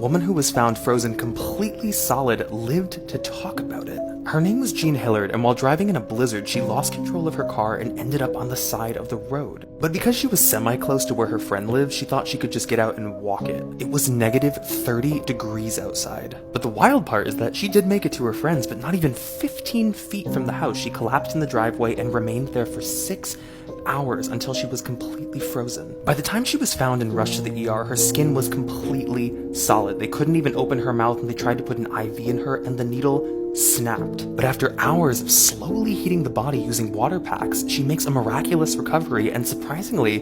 woman who was found frozen completely solid lived to talk about it. Her name was Jean Hillard, and while driving in a blizzard, she lost control of her car and ended up on the side of the road. But because she was semi-close to where her friend lived, she thought she could just get out and walk it. It was negative 30 degrees outside. But the wild part is that she did make it to her friends, but not even 15 feet from the house, she collapsed in the driveway and remained there for 6 hours until she was completely frozen. By the time she was found and rushed to the ER, her skin was completely solid. They couldn't even open her mouth, and they tried to put an IV in her, and the needle snapped. But after hours of slowly heating the body using water packs, she makes a miraculous recovery and surprisingly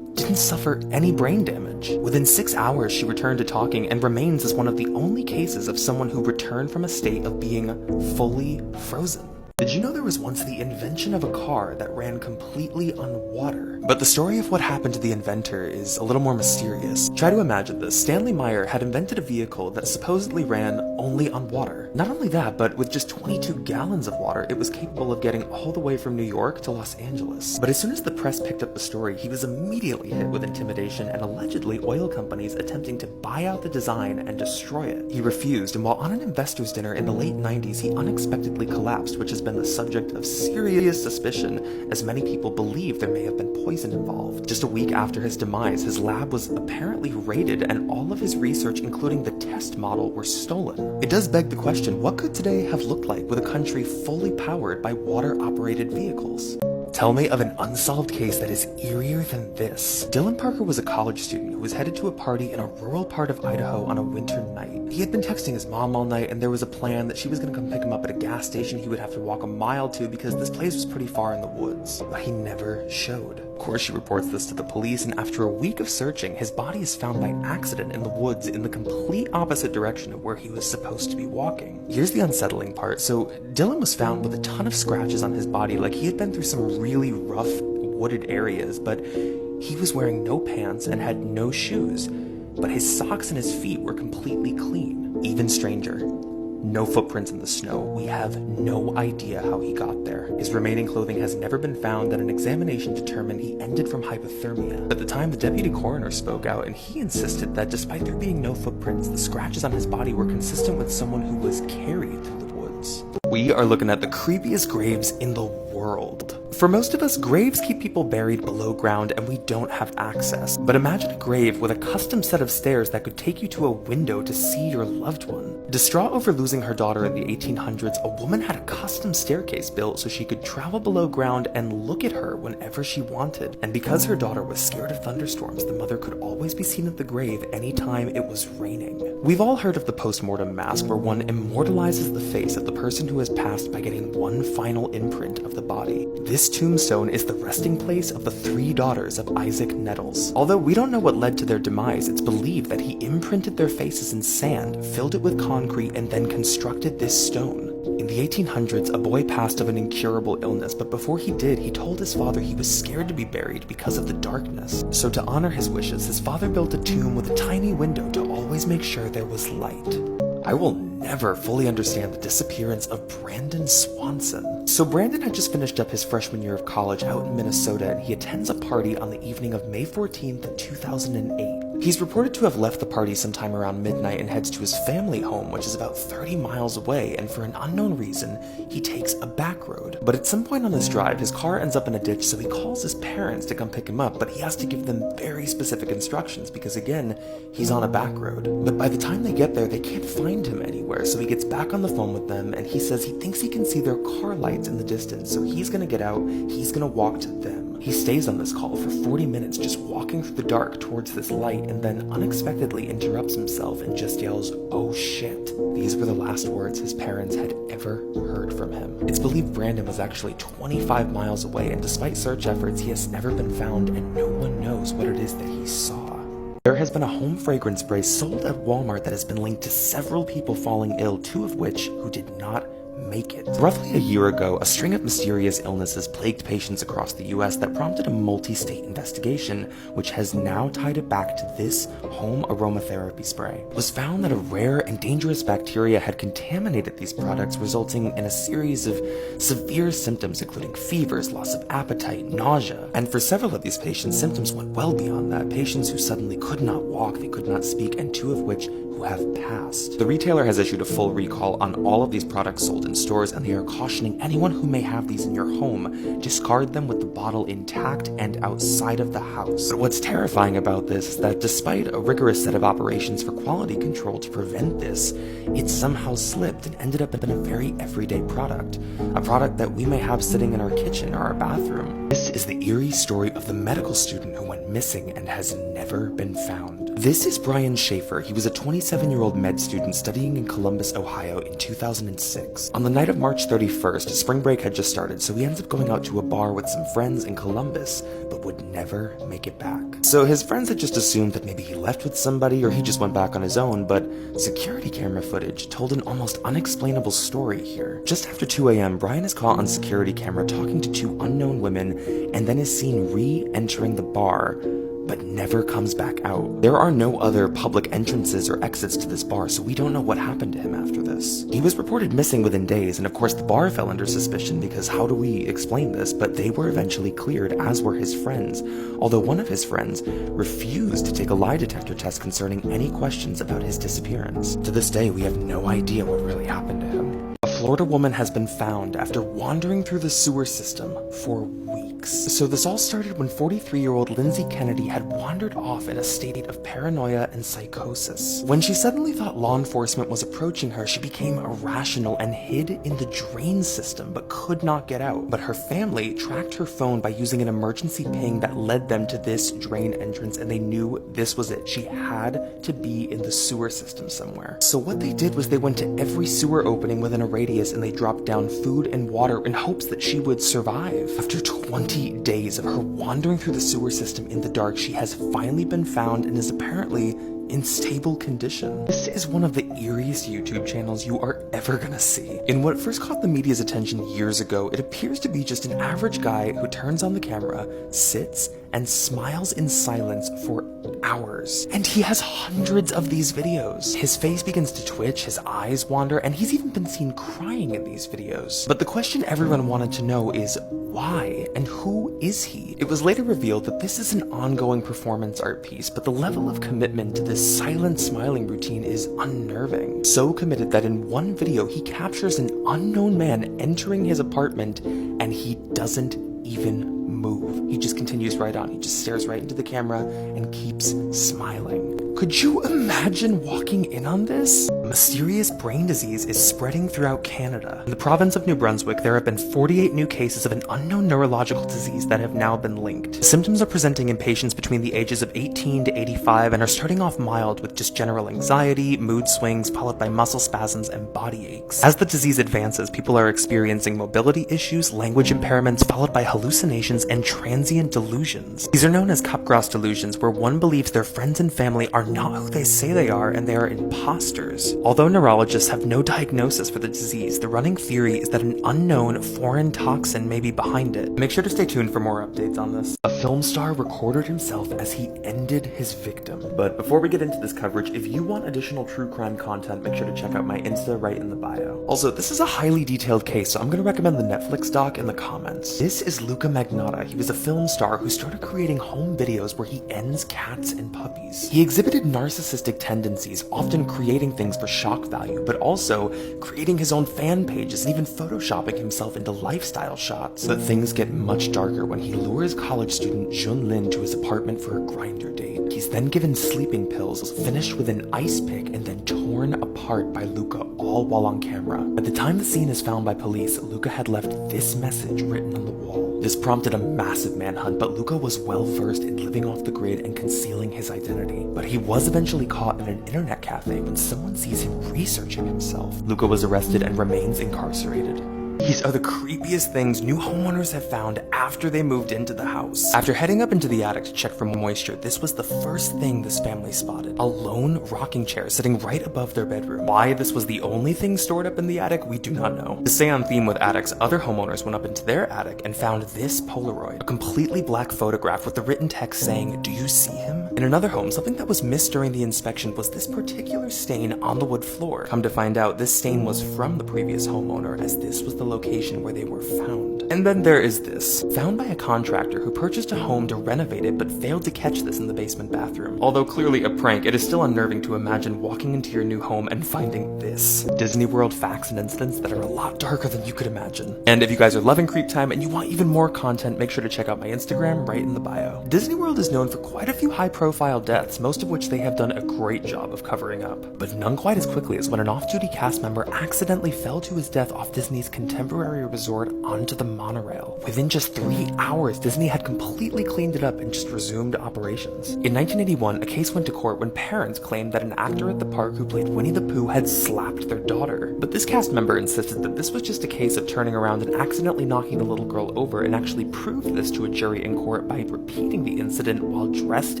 didn't suffer any brain damage. Within 6 hours, she returned to talking and remains as one of the only cases of someone who returned from a state of being fully frozen. Did you know there was once the invention of a car that ran completely on water? But the story of what happened to the inventor is a little more mysterious. Try to imagine this. Stanley Meyer had invented a vehicle that supposedly ran only on water. Not only that, but with just 22 gallons of water, it was capable of getting all the way from New York to Los Angeles. But as soon as the press picked up the story, he was immediately hit with intimidation and allegedly oil companies attempting to buy out the design and destroy it. He refused, and while on an investors' dinner in the late 90s, he unexpectedly collapsed, which has been the subject of serious suspicion, as many people believe there may have been poison involved. Just a week after his demise, his lab was apparently raided and all of his research, including the test model, were stolen. It does beg the question, what could today have looked like with a country fully powered by water-operated vehicles? Tell me of an unsolved case that is eerier than this. Dylan Parker was a college student who was headed to a party in a rural part of Idaho on a winter night. He had been texting his mom all night, and there was a plan that she was going to come pick him up at a gas station he would have to walk a mile to because this place was pretty far in the woods. But he never showed. Of course, she reports this to the police, and after a week of searching, his body is found by accident in the woods in the complete opposite direction of where he was supposed to be walking. Here's the unsettling part. So Dylan was found with a ton of scratches on his body, like he had been through some really rough wooded areas, but he was wearing no pants and had no shoes, but his socks and his feet were completely clean. Even stranger, no footprints in the snow. We have no idea how he got there. His remaining clothing has never been found, and an examination determined he ended from hypothermia. At the time, the deputy coroner spoke out, and he insisted that despite there being no footprints, the scratches on his body were consistent with someone who was carried through the woods. We are looking at the creepiest graves in the world. For most of us, graves keep people buried below ground and we don't have access. But imagine a grave with a custom set of stairs that could take you to a window to see your loved one. Distraught over losing her daughter in the 1800s, a woman had a custom staircase built so she could travel below ground and look at her whenever she wanted. And because her daughter was scared of thunderstorms, the mother could always be seen at the grave anytime it was raining. We've all heard of the post-mortem mask, where one immortalizes the face of the person who has passed by getting one final imprint of the body. This tombstone is the resting place of the 3 daughters of Isaac Nettles. Although we don't know what led to their demise, it's believed that he imprinted their faces in sand, filled it with concrete, and then constructed this stone. In the 1800s, a boy passed of an incurable illness, but before he did, he told his father he was scared to be buried because of the darkness. So to honor his wishes, his father built a tomb with a tiny window to always make sure there was light. I will never fully understand the disappearance of Brandon Swanson. So Brandon had just finished up his freshman year of college out in Minnesota, and he attends a party on the evening of May 14th, 2008. He's reported to have left the party sometime around midnight and heads to his family home, which is about 30 miles away, and for an unknown reason, he takes a back road. But at some point on his drive, his car ends up in a ditch, so he calls his parents to come pick him up, but he has to give them very specific instructions because, again, he's on a back road. But by the time they get there, they can't find him anywhere, so he gets back on the phone with them, and he says he thinks he can see their car lights in the distance, so he's gonna get out, he's gonna walk to them. He stays on this call for 40 minutes just walking through the dark towards this light, and then unexpectedly interrupts himself and just yells, "Oh shit." These were the last words his parents had ever heard from him. It's believed Brandon was actually 25 miles away, and despite search efforts, he has never been found, and no one knows what it is that he saw. There has been a home fragrance spray sold at Walmart that has been linked to several people falling ill, 2 of which who did not make it. Roughly a year ago, a string of mysterious illnesses plagued patients across the US that prompted a multi-state investigation, which has now tied it back to this home aromatherapy spray. It was found that a rare and dangerous bacteria had contaminated these products, resulting in a series of severe symptoms, including fevers, loss of appetite, nausea. And for several of these patients, symptoms went well beyond that. Patients who suddenly could not walk, they could not speak, and 2 of which who who have passed. The retailer has issued a full recall on all of these products sold in stores, and they are cautioning anyone who may have these in your home, discard them with the bottle intact and outside of the house. But what's terrifying about this is that despite a rigorous set of operations for quality control to prevent this, it somehow slipped and ended up in a very everyday product. A product that we may have sitting in our kitchen or our bathroom. This is the eerie story of the medical student who went missing and has never been found. This is Brian Schaefer. He was a 27-year-old med student studying in Columbus, Ohio in 2006. On the night of March 31st, spring break had just started, so he ends up going out to a bar with some friends in Columbus, but would never make it back. So his friends had just assumed that maybe he left with somebody or he just went back on his own, but security camera footage told an almost unexplainable story here. Just after 2 a.m., Brian is caught on security camera talking to two unknown women and then is seen re-entering the bar, but never comes back out. There are no other public entrances or exits to this bar, so we don't know what happened to him after this. He was reported missing within days, and of course the bar fell under suspicion because how do we explain this? But they were eventually cleared, as were his friends, although one of his friends refused to take a lie detector test concerning any questions about his disappearance. To this day, we have no idea what really happened to him. A Florida woman has been found after wandering through the sewer system for weeks. So this all started when 43-year-old Lindsay Kennedy had wandered off in a state of paranoia and psychosis. When she suddenly thought law enforcement was approaching her, she became irrational and hid in the drain system but could not get out. But her family tracked her phone by using an emergency ping that led them to this drain entrance, and they knew this was it. She had to be in the sewer system somewhere. So what they did was they went to every sewer opening within a radius and they dropped down food and water in hopes that she would survive. After 20 days of her wandering through the sewer system in the dark, she has finally been found and is apparently in stable condition. This is one of the eeriest YouTube channels you are ever gonna see. In what first caught the media's attention years ago, it appears to be just an average guy who turns on the camera, sits, and smiles in silence for hours. And he has hundreds of these videos. His face begins to twitch, his eyes wander, and he's even been seen crying in these videos. But the question everyone wanted to know is, why? And who is he? It was later revealed that this is an ongoing performance art piece, but the level of commitment to this silent smiling routine is unnerving. So committed that in one video, he captures an unknown man entering his apartment, and he doesn't even move. He just continues right on. He just stares right into the camera and keeps smiling. Could you imagine walking in on this? Mysterious brain disease is spreading throughout Canada. In the province of New Brunswick, there have been 48 new cases of an unknown neurological disease that have now been linked. Symptoms are presenting in patients between the ages of 18 to 85 and are starting off mild with just general anxiety, mood swings, followed by muscle spasms and body aches. As the disease advances, people are experiencing mobility issues, language impairments, followed by hallucinations and transient delusions. These are known as Capgras delusions, where one believes their friends and family are not who they say they are and they are imposters. Although neurologists have no diagnosis for the disease, the running theory is that an unknown foreign toxin may be behind it. Make sure to stay tuned for more updates on this. A film star recorded himself as he ended his victim. But before we get into this coverage, if you want additional true crime content, make sure to check out my Insta right in the bio. Also, this is a highly detailed case, so I'm going to recommend the Netflix doc in the comments. This is Luca Magnotta. He was a film star who started creating home videos where he ends cats and puppies. He exhibited narcissistic tendencies, often creating things for shock value, but also creating his own fan pages and even photoshopping himself into lifestyle shots. But things get much darker when he lures college student Jun Lin to his apartment for a grinder date. He's then given sleeping pills, finished with an ice pick, and then torn apart by Luca, all while on camera. At the time the scene is found by police, Luca had left this message written on the wall. This prompted a massive manhunt, but Luca was well versed in living off the grid and concealing his identity. But he was eventually caught in an internet cafe when someone sees him researching himself. Luca was arrested and remains incarcerated. These are the creepiest things new homeowners have found after they moved into the house. After heading up into the attic to check for moisture, this was the first thing this family spotted. A lone rocking chair sitting right above their bedroom. Why this was the only thing stored up in the attic, we do not know. To stay on theme with attics, other homeowners went up into their attic and found this Polaroid, a completely black photograph with the written text saying, "Do you see him?" In another home, something that was missed during the inspection was this particular stain on the wood floor. Come to find out, this stain was from the previous homeowner, as this was the location where they were found. And then there is this, found by a contractor who purchased a home to renovate it but failed to catch this in the basement bathroom. Although clearly a prank, it is still unnerving to imagine walking into your new home and finding this. Disney World facts and incidents that are a lot darker than you could imagine. And if you guys are loving Creep Time and you want even more content, make sure to check out my Instagram right in the bio. Disney World is known for quite a few high-profile deaths, most of which they have done a great job of covering up. But none quite as quickly as when an off-duty cast member accidentally fell to his death off Disney's contemporary resort onto the monorail. Within just 3 hours, Disney had completely cleaned it up and just resumed operations. In 1981, a case went to court when parents claimed that an actor at the park who played Winnie the Pooh had slapped their daughter. But this cast member insisted that this was just a case of turning around and accidentally knocking the little girl over, and actually proved this to a jury in court by repeating the incident while dressed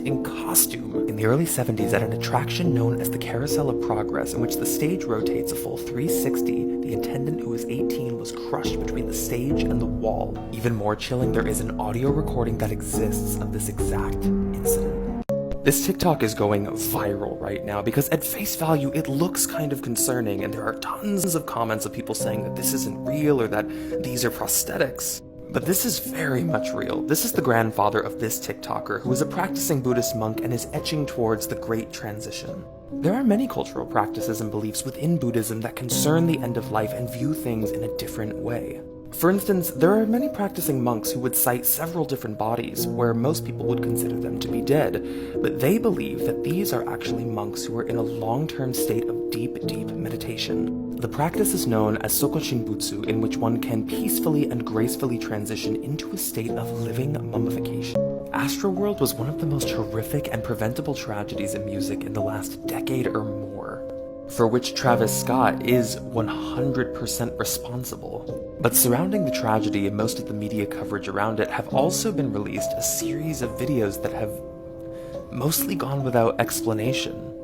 in costume. In the early 70s, at an attraction known as the Carousel of Progress, in which the stage rotates a full 360, the attendant who was 18 was crushed between the stage and the wall. Even more chilling, there is an audio recording that exists of this exact incident. This TikTok is going viral right now because at face value it looks kind of concerning, and there are tons of comments of people saying that this isn't real or that these are prosthetics. But this is very much real. This is the grandfather of this TikToker, who is a practicing Buddhist monk and is etching towards the Great Transition. There are many cultural practices and beliefs within Buddhism that concern the end of life and view things in a different way. For instance, there are many practicing monks who would cite several different bodies where most people would consider them to be dead, but they believe that these are actually monks who are in a long-term state of deep meditation. The practice is known as Sokoshinbutsu, in which one can peacefully and gracefully transition into a state of living mummification. Astroworld was one of the most horrific and preventable tragedies in music in the last decade or more, for which Travis Scott is 100% responsible. But surrounding the tragedy and most of the media coverage around it have also been released a series of videos that have mostly gone without explanation.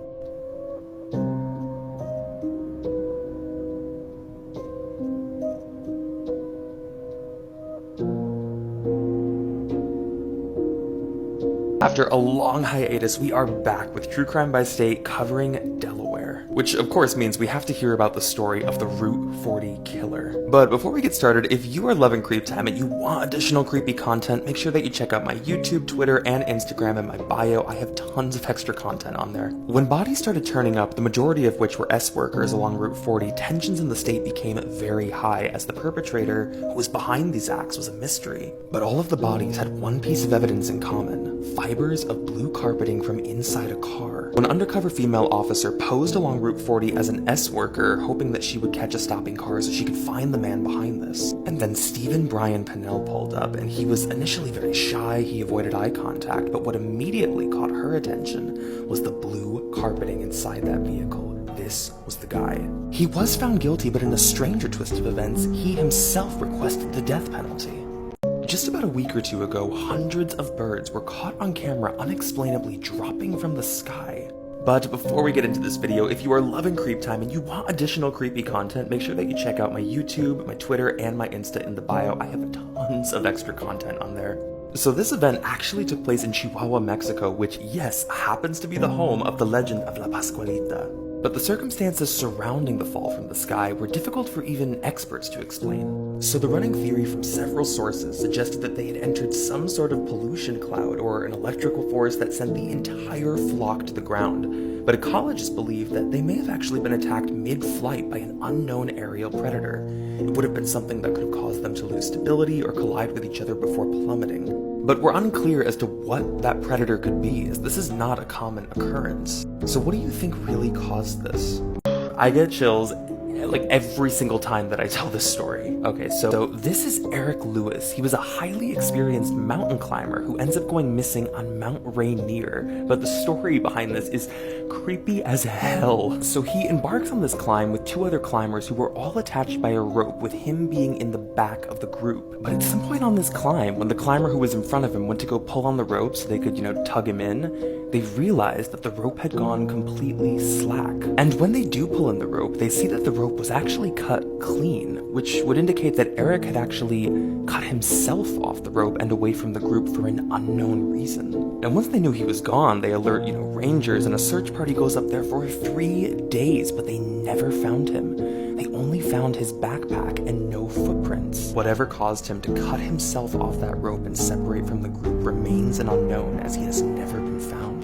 After a long hiatus, we are back with True Crime by State covering Delaware, which of course means we have to hear about the story of the Route 40 killer. But before we get started, if you are loving Creep Time and you want additional creepy content, make sure that you check out my YouTube, Twitter, and Instagram in my bio. I have tons of extra content on there. When bodies started turning up, the majority of which were S-workers along Route 40, tensions in the state became very high as the perpetrator who was behind these acts was a mystery. But all of the bodies had one piece of evidence in common: fibers of blue carpeting from inside a car. An undercover female officer posed along Route 40 as an S-worker, hoping that she would catch a stopping car so she could find the man behind this. And then Stephen Brian Pennell pulled up, and he was initially very shy. He avoided eye contact, but what immediately caught her attention was the blue carpeting inside that vehicle. This was the guy. He was found guilty, but in a stranger twist of events, he himself requested the death penalty. Just about a week or two ago, hundreds of birds were caught on camera unexplainably dropping from the sky. But before we get into this video, if you are loving Creep Time and you want additional creepy content, make sure that you check out my YouTube, my Twitter, and my Insta in the bio. I have tons of extra content on there. So this event actually took place in Chihuahua, Mexico, which, yes, happens to be the home of the legend of La Pascualita. But the circumstances surrounding the fall from the sky were difficult for even experts to explain. So the running theory from several sources suggested that they had entered some sort of pollution cloud or an electrical force that sent the entire flock to the ground. But ecologists believe that they may have actually been attacked mid-flight by an unknown aerial predator. It would have been something that could have caused them to lose stability or collide with each other before plummeting. But we're unclear as to what that predator could be, as this is not a common occurrence. So what do you think really caused this? I get chills like every single time that I tell this story. Okay, so this is Eric Lewis. He was a highly experienced mountain climber who ends up going missing on Mount Rainier. But the story behind this is creepy as hell. So he embarks on this climb with two other climbers who were all attached by a rope, with him being in the back of the group. But at some point on this climb, when the climber who was in front of him went to go pull on the rope so they could, tug him in, they realized that the rope had gone completely slack. And when they do pull in the rope, they see that the rope was actually cut clean, which would indicate that Eric had actually cut himself off the rope and away from the group for an unknown reason. And once they knew he was gone, they alert, rangers, and a search party goes up there for 3 days, but they never found him. They only found his backpack and no footprints. footprints. Whatever caused him to cut himself off that rope and separate from the group remains an unknown, as he has never been found.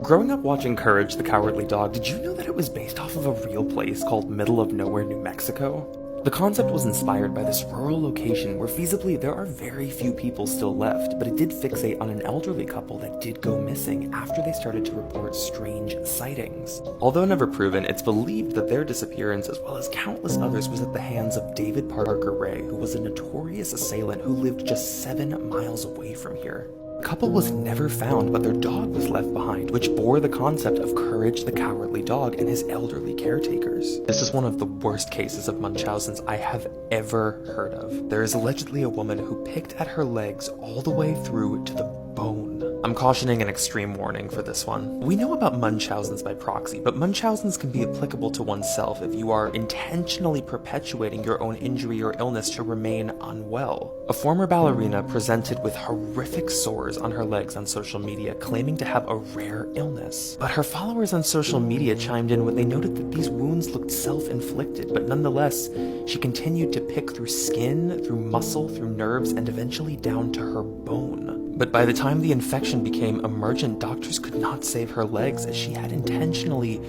Growing up watching Courage the Cowardly Dog, did you know that it was based off of a real place called Middle of Nowhere, New Mexico? The concept was inspired by this rural location where feasibly there are very few people still left, but it did fixate on an elderly couple that did go missing after they started to report strange sightings. Although never proven, it's believed that their disappearance, as well as countless others, was at the hands of David Parker Ray, who was a notorious assailant who lived just 7 miles away from here. The couple was never found, but their dog was left behind, which bore the concept of Courage the Cowardly Dog and his elderly caretakers. This is one of the worst cases of Munchausen's I have ever heard of. There is allegedly a woman who picked at her legs all the way through to the bone. I'm cautioning an extreme warning for this one. We know about Munchausen's by proxy, but Munchausen's can be applicable to oneself if you are intentionally perpetuating your own injury or illness to remain unwell. A former ballerina presented with horrific sores on her legs on social media, claiming to have a rare illness. But her followers on social media chimed in when they noted that these wounds looked self-inflicted, but nonetheless, she continued to pick through skin, through muscle, through nerves, and eventually down to her bone. But by the time the infection became emergent, doctors could not save her legs, as she had intentionally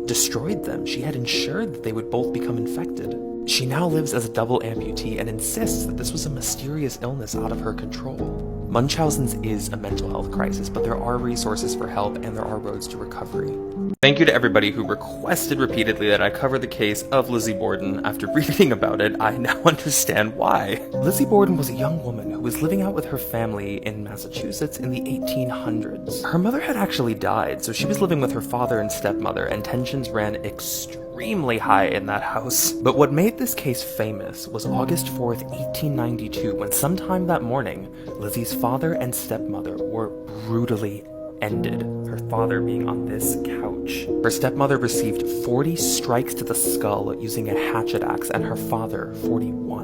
destroyed them. She had ensured that they would both become infected. She now lives as a double amputee and insists that this was a mysterious illness out of her control. Munchausen's is a mental health crisis, but there are resources for help and there are roads to recovery. Thank you to everybody who requested repeatedly that I cover the case of Lizzie Borden. After reading about it, I now understand why. Lizzie Borden was a young woman who was living out with her family in Massachusetts in the 1800s. Her mother had actually died, so she was living with her father and stepmother, and tensions ran extremely high in that house. But what made this case famous was August 4th, 1892, when sometime that morning, Lizzie's father and stepmother were brutally ended, her father being on this couch. Her stepmother received 40 strikes to the skull using a hatchet axe, and her father 41.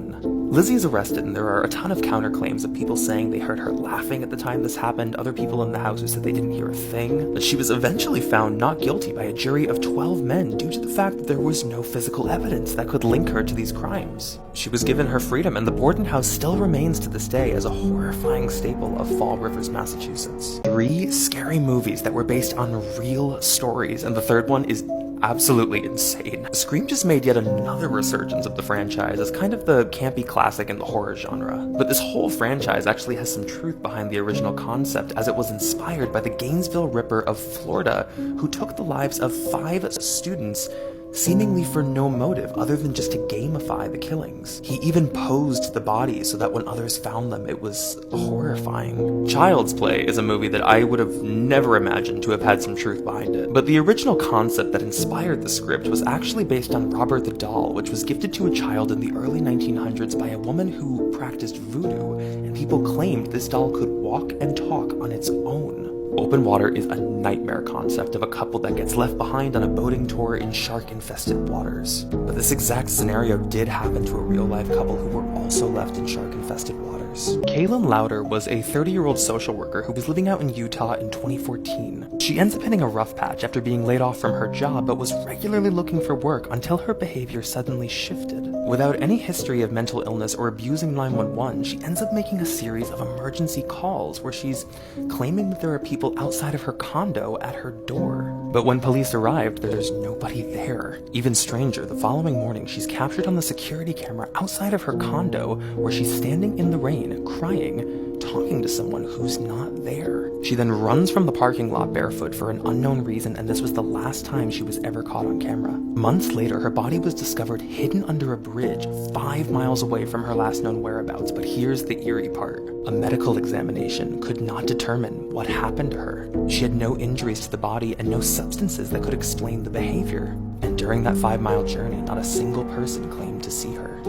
Lizzie is arrested, and there are a ton of counterclaims of people saying they heard her laughing at the time this happened, other people in the house who said they didn't hear a thing. But she was eventually found not guilty by a jury of 12 men due to the fact that there was no physical evidence that could link her to these crimes. She was given her freedom, and the Borden house still remains to this day as a horrifying staple of Fall Rivers, Massachusetts. 3 scary movies that were based on real stories, and the third one is absolutely insane. Scream just made yet another resurgence of the franchise as kind of the campy classic in the horror genre. But this whole franchise actually has some truth behind the original concept, as it was inspired by the Gainesville Ripper of Florida, who took the lives of 5 students seemingly for no motive other than just to gamify the killings. He even posed the bodies so that when others found them, it was horrifying. Child's Play is a movie that I would have never imagined to have had some truth behind it. But the original concept that inspired the script was actually based on Robert the Doll, which was gifted to a child in the early 1900s by a woman who practiced voodoo, and people claimed this doll could walk and talk on its own. Open water is a nightmare concept of a couple that gets left behind on a boating tour in shark-infested waters. But this exact scenario did happen to a real-life couple who were also left in shark-infested waters. Kaylin Lauder was a 30-year-old social worker who was living out in Utah in 2014. She ends up hitting a rough patch after being laid off from her job, but was regularly looking for work until her behavior suddenly shifted. Without any history of mental illness or abusing 911, she ends up making a series of emergency calls where she's claiming that there are people outside of her condo at her door. But when police arrived, there's nobody there. Even stranger, the following morning, she's captured on the security camera outside of her condo where she's standing in the rain, crying, talking to someone who's not there. She then runs from the parking lot barefoot for an unknown reason, and this was the last time she was ever caught on camera. Months later, her body was discovered hidden under a bridge 5 miles away from her last known whereabouts, but here's the eerie part. A medical examination could not determine what happened to her. She had no injuries to the body and no substances that could explain the behavior. And during that 5-mile journey, not a single person claimed to see her.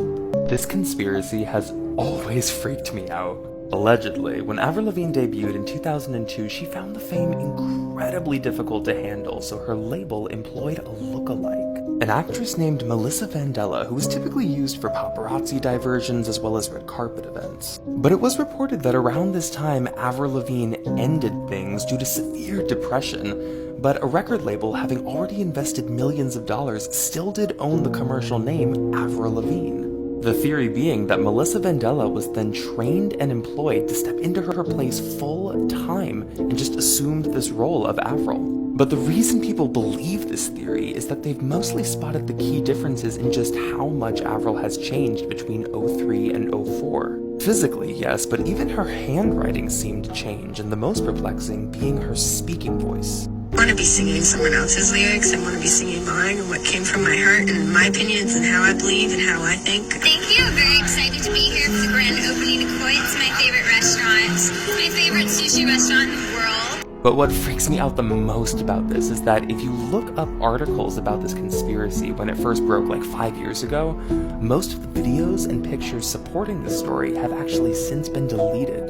This conspiracy has always freaked me out. Allegedly, when Avril Lavigne debuted in 2002, she found the fame incredibly difficult to handle, so her label employed a look-alike. An actress named Melissa Vandella, who was typically used for paparazzi diversions as well as red carpet events. But it was reported that around this time, Avril Lavigne ended things due to severe depression, but a record label, having already invested millions of dollars, still did own the commercial name Avril Lavigne. The theory being that Melissa Vandella was then trained and employed to step into her place full time and just assumed this role of Avril. But the reason people believe this theory is that they've mostly spotted the key differences in just how much Avril has changed between 03 and 04. Physically, yes, but even her handwriting seemed to change, and the most perplexing being her speaking voice. I want to be singing someone else's lyrics. I want to be singing mine and what came from my heart and my opinions and how I believe and how I think. Thank you. I'm very excited to be here for the grand opening of Koi. It's my favorite restaurant. It's my favorite sushi restaurant in the world. But what freaks me out the most about this is that if you look up articles about this conspiracy when it first broke like 5 years ago, most of the videos and pictures supporting the story have actually since been deleted.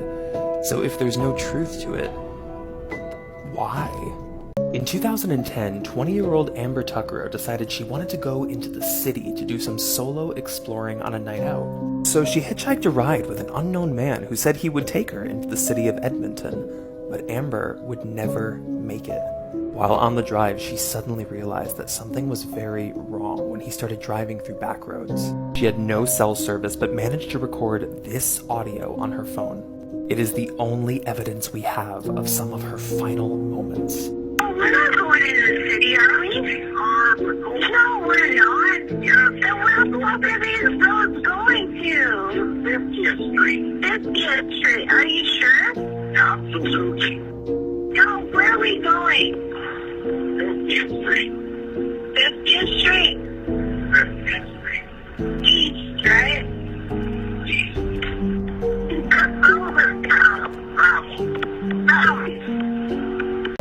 So if there's no truth to it, why? In 2010, 20-year-old Amber Tuckero decided she wanted to go into the city to do some solo exploring on a night out. So she hitchhiked a ride with an unknown man who said he would take her into the city of Edmonton. But Amber would never make it. While on the drive, she suddenly realized that something was very wrong when he started driving through back roads. She had no cell service but managed to record this audio on her phone. It is the only evidence we have of some of her final moments. We're not going into the city, are we? No, we're not. Then where are these roads going to? 50th Street. 50th Street. Are you sure? Absolutely. No, where are we going? 50th Street. 50th Street? 50th Street. East, right? East.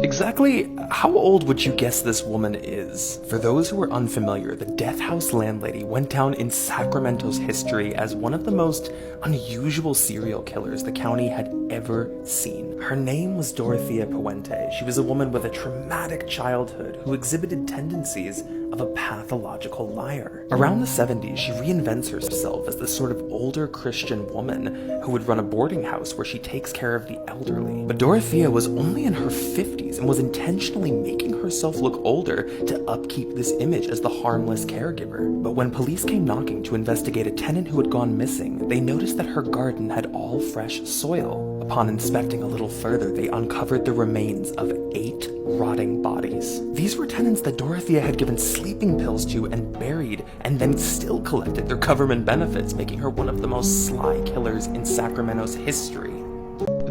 Exactly how old would you guess this woman is? For those who are unfamiliar, the Death House landlady went down in Sacramento's history as one of the most unusual serial killers the county had ever seen. Her name was Dorothea Puente. She was a woman with a traumatic childhood who exhibited tendencies of a pathological liar. Around the 70s, she reinvents herself as this sort of older Christian woman who would run a boarding house where she takes care of the elderly. But Dorothea was only in her 50s and was intentionally making herself look older to upkeep this image as the harmless caregiver. But when police came knocking to investigate a tenant who had gone missing, they noticed that her garden had all fresh soil. Upon inspecting a little further, they uncovered the remains of 8 rotting bodies. These were tenants that Dorothea had given sleeping pills to and buried, and then still collected their government benefits, making her one of the most sly killers in Sacramento's history.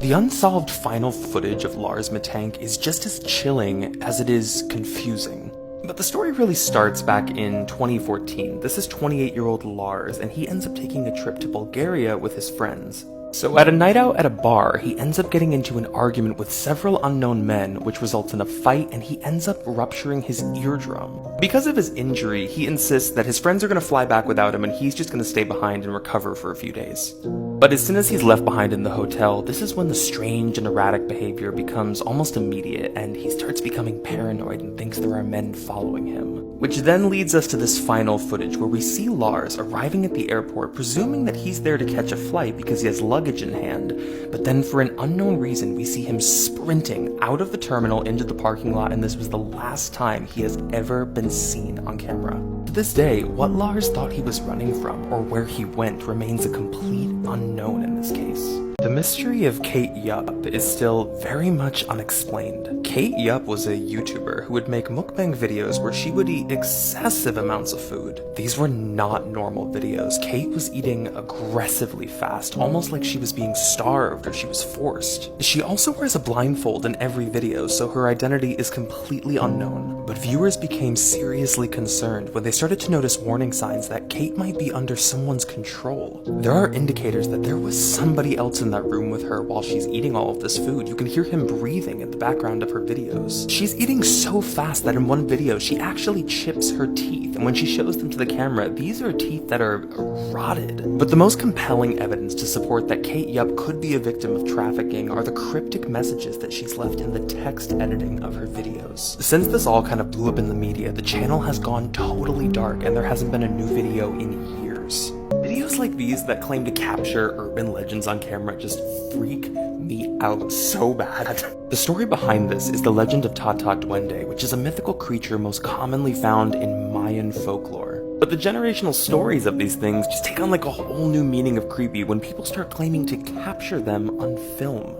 The unsolved final footage of Lars Mittank is just as chilling as it is confusing. But the story really starts back in 2014. This is 28-year-old Lars, and he ends up taking a trip to Bulgaria with his friends. So at a night out at a bar, he ends up getting into an argument with several unknown men, which results in a fight, and he ends up rupturing his eardrum. Because of his injury, he insists that his friends are going to fly back without him and he's just going to stay behind and recover for a few days. But as soon as he's left behind in the hotel, this is when the strange and erratic behavior becomes almost immediate, and he starts becoming paranoid and thinks there are men following him. Which then leads us to this final footage where we see Lars arriving at the airport, presuming that he's there to catch a flight because he has luggage in hand, but then for an unknown reason we see him sprinting out of the terminal into the parking lot, and this was the last time he has ever been seen on camera. To this day, what Lars thought he was running from or where he went remains a complete unknown in this case. The mystery of Kate Yup is still very much unexplained. Kate Yup was a YouTuber who would make mukbang videos where she would eat excessive amounts of food. These were not normal videos. Kate was eating aggressively fast, almost like she was being starved or she was forced. She also wears a blindfold in every video, so her identity is completely unknown. But viewers became seriously concerned when they started to notice warning signs that Kate might be under someone's control. There are indicators that there was somebody else in that room with her while she's eating all of this food. You can hear him breathing in the background of her videos. She's eating so fast that in one video she actually chips her teeth, and when she shows them to the camera, these are teeth that are rotted. But the most compelling evidence to support that Kate Yup could be a victim of trafficking are the cryptic messages that she's left in the text editing of her videos. Since this all kind of blew up in the media, the channel has gone totally dark and there hasn't been a new video in years. Videos like these that claim to capture urban legends on camera just freak me out so bad. The story behind this is the legend of Tata Duende, which is a mythical creature most commonly found in my Mayan folklore. But the generational stories of these things just take on like a whole new meaning of creepy when people start claiming to capture them on film.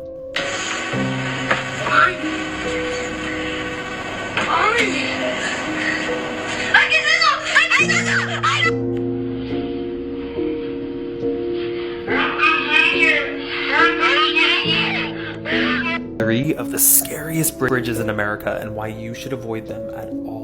Three of the scariest bridges in America and why you should avoid them at all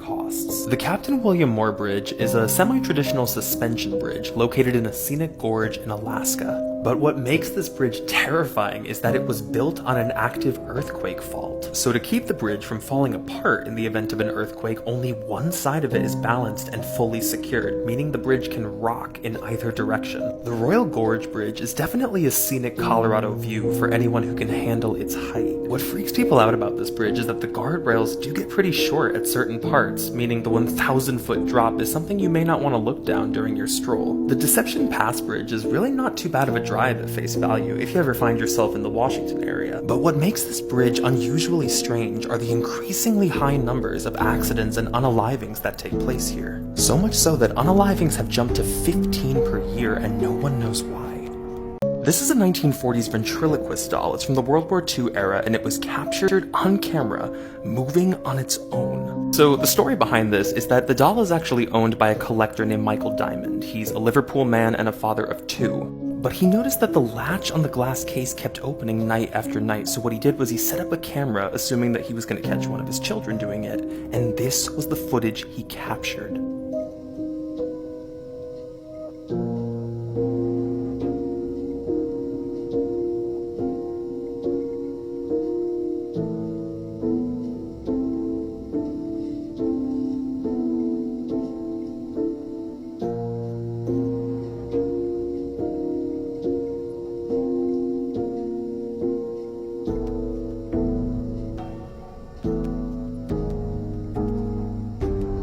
costs. The Captain William Moore Bridge is a semi-traditional suspension bridge located in a scenic gorge in Alaska. But what makes this bridge terrifying is that it was built on an active earthquake fault. So to keep the bridge from falling apart in the event of an earthquake, only one side of it is balanced and fully secured, meaning the bridge can rock in either direction. The Royal Gorge Bridge is definitely a scenic Colorado view for anyone who can handle its height. What freaks people out about this bridge is that the guardrails do get pretty short at certain parts, meaning the 1,000-foot drop is something you may not want to look down during your stroll. The Deception Pass Bridge is really not too bad of a drive at face value if you ever find yourself in the Washington area. But what makes this bridge unusually strange are the increasingly high numbers of accidents and unalivings that take place here. So much so that unalivings have jumped to 15 per year and no one knows why. This is a 1940s ventriloquist doll. It's from the World War II era and it was captured on camera moving on its own. So the story behind this is that the doll is actually owned by a collector named Michael Diamond. He's a Liverpool man and a father of two. But he noticed that the latch on the glass case kept opening night after night, so what he did was he set up a camera assuming that he was going to catch one of his children doing it, and this was the footage he captured.